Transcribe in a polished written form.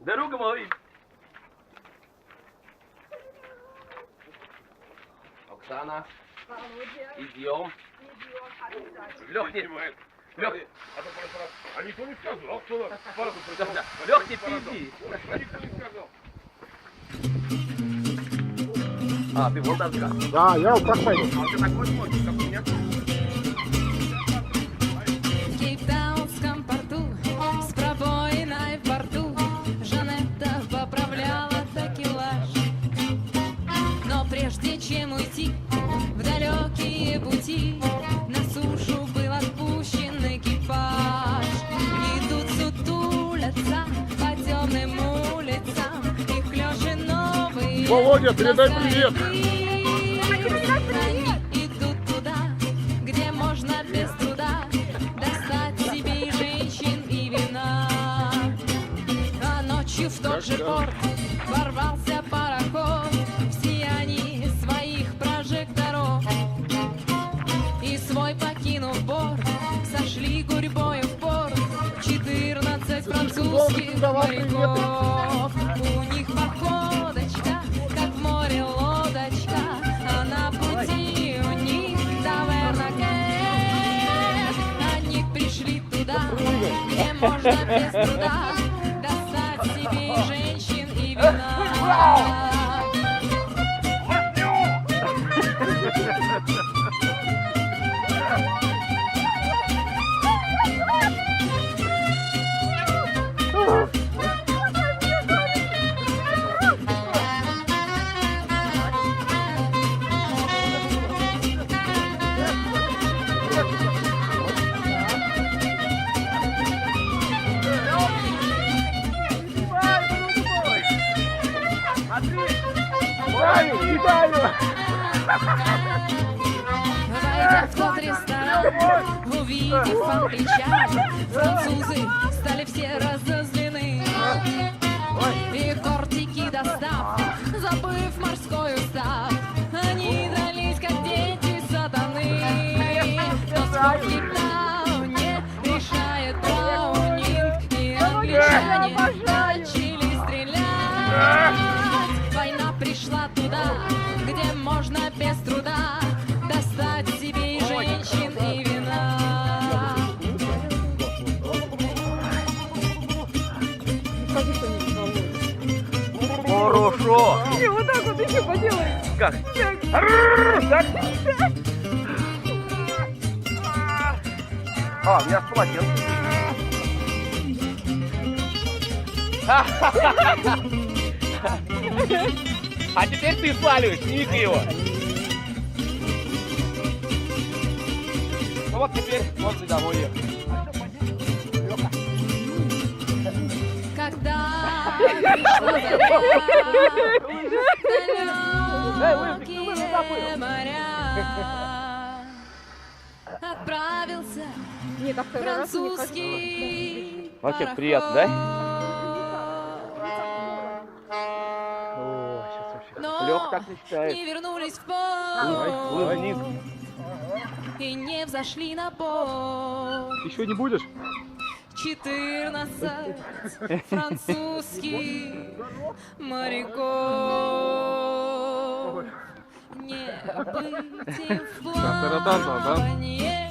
Дорога мой. Оксана, идем. Лёг, Лёг. А никто не сказал, кто параду пришел. Лёг, не пизди. Никто не сказал. А, ты вот отка. Да, я вот так пойду. А ты такой смотришь, как у меня? В Кейптаунском порту с пробоиной в борту Жанетта поправляла такелаж. Но прежде чем уйти в далекие пути, на сушу был отпущен экипаж. Идут сутулятся по темным улицам, их клёши новые. Володя, передай привет. Они идут туда, где можно без труда достать себе и женщин, и вина. А ночью в тот же порт ворвался пароход в сиянии своих прожекторов. И свой покинув борт, сошли гурьбою в порт 14 французских моряков. У них походочка, как в море лодочка, а на пути у них таверна. Они пришли туда, где можно без труда достать себе и женщин, и вина. Войдя в тот ресторан, увидев англичан, французы стали все разозлены. И кортики достав, забыв морской устав, они дрались, как дети сатаны. Но скоро в Кейптауне решает Браунинг, и англичане начали стрелять. Война пришла туда, где можно без труда достать себе и женщин, и вина. Хорошо. Не, вот так вот еще поделай. Как? Так? А, у меня с полотенцем. А теперь ты сваливаешь, сними-ка его. Ну вот теперь можно и домой ехать. Когда пришла заря, далекие моря, отправился Нет, а второй раз не хочу. французский Вообще пароход. приятно, да? О, сейчас вообще. Но Лёх так мечтает. не вернулись в Давай, вниз. порт и не взошли на борт. Еще не будешь? 14 французских моряков. Не быть им в Та-та-та-та, да? плаванье.